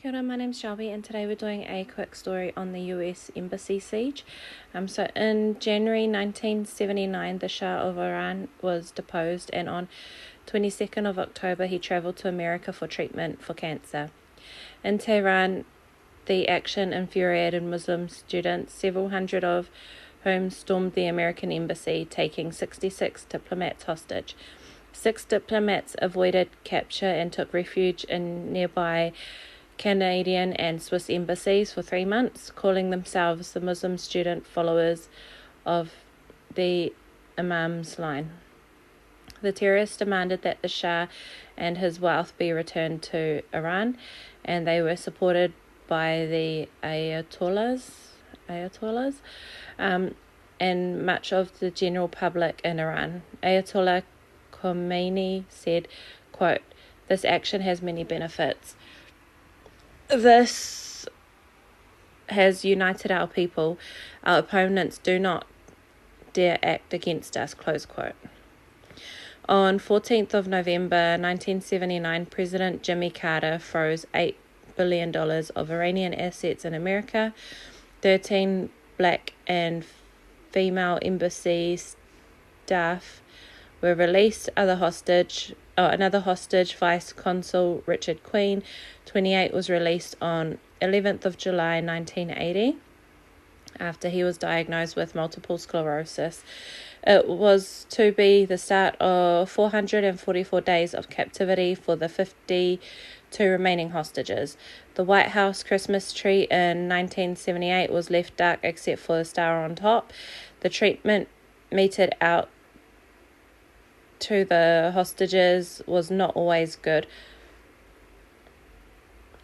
Kia ora, my name's Shelby, and today we're doing a quick story on the US Embassy Siege. So in January 1979, the Shah of Iran was deposed, and on 22nd of October, he travelled to America for treatment for cancer. In Tehran, the action infuriated Muslim students, several hundred of whom stormed the American embassy, taking 66 diplomats hostage. 6 diplomats avoided capture and took refuge in nearby Canadian and Swiss embassies for 3 months, calling themselves the Muslim student followers of the Imam's line. The terrorists demanded that the Shah and his wealth be returned to Iran, and they were supported by the Ayatollahs, and much of the general public in Iran. Ayatollah Khomeini said, quote, "This action has many benefits. This has united our people. Our opponents do not dare act against us," close quote. On 14th of November 1979, President Jimmy Carter froze $8 billion of Iranian assets in America. 13 black and female embassy staff were released. Another hostage, Vice Consul Richard Queen, 28, was released on 11th of July 1980 after he was diagnosed with multiple sclerosis. It was to be the start of 444 days of captivity for the 52 remaining hostages. The White House Christmas tree in 1978 was left dark except for the star on top. The treatment meted out to the hostages was not always good.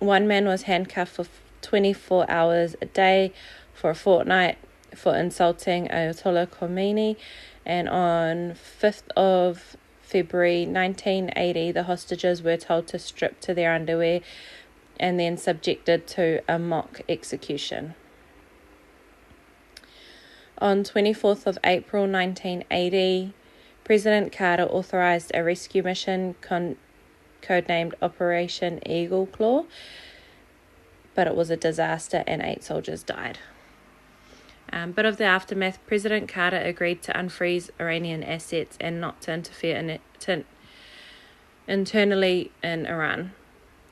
One man was handcuffed for 24 hours a day for a fortnight for insulting Ayatollah Khomeini, and on 5th of February 1980, the hostages were told to strip to their underwear and then subjected to a mock execution. On 24th of April 1980, President Carter authorized a rescue mission codenamed Operation Eagle Claw, but it was a disaster and 8 soldiers died. Bit of the aftermath: President Carter agreed to unfreeze Iranian assets and not to interfere internally in Iran.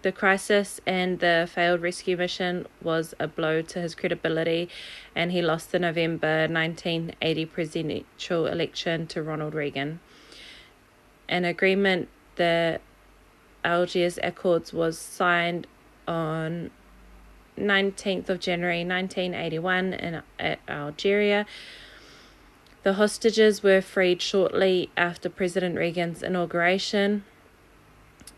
The crisis and the failed rescue mission was a blow to his credibility, and he lost the November 1980 presidential election to Ronald Reagan. An agreement, the Algiers Accords, was signed on 19th of January 1981 at Algeria. The hostages were freed shortly after President Reagan's inauguration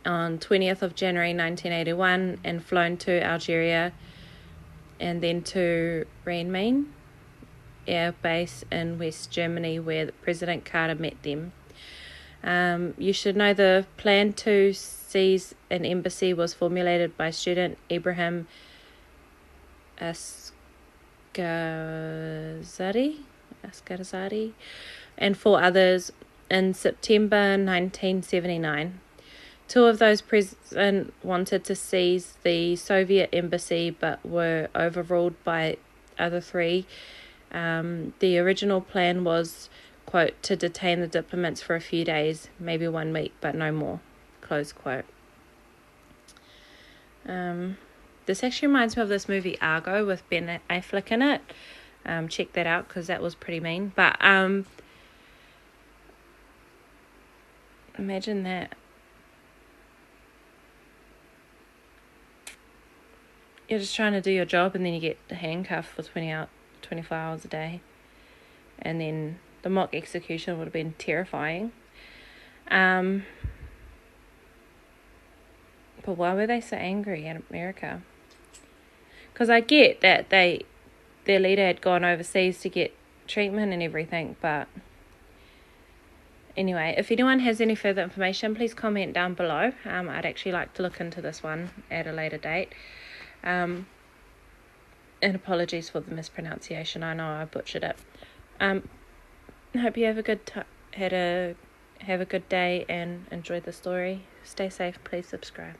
on 20th of January 1981 and flown to Algeria and then to Rhein-Main Air Base in West Germany, where President Carter met them. You should know the plan to seize an embassy was formulated by student Ibrahim Askarzadi and 4 others in September 1979. 2 of those present wanted to seize the Soviet embassy but were overruled by other 3. The original plan was, quote, to detain the diplomats for a few days, maybe 1 week, but no more, close quote. This actually reminds me of this movie Argo with Ben Affleck in it. Check that out because that was pretty mean. But imagine that. You're just trying to do your job and then you get handcuffed for 24 hours a day. And then the mock execution would have been terrifying. But why were they so angry at America? Because I get that their leader had gone overseas to get treatment and everything, but anyway, if anyone has any further information, please comment down below. I'd actually like to look into this one at a later date. And apologies for the mispronunciation. I know I butchered it. Hope you have a good have a good day and enjoy the story. Stay safe. Please subscribe.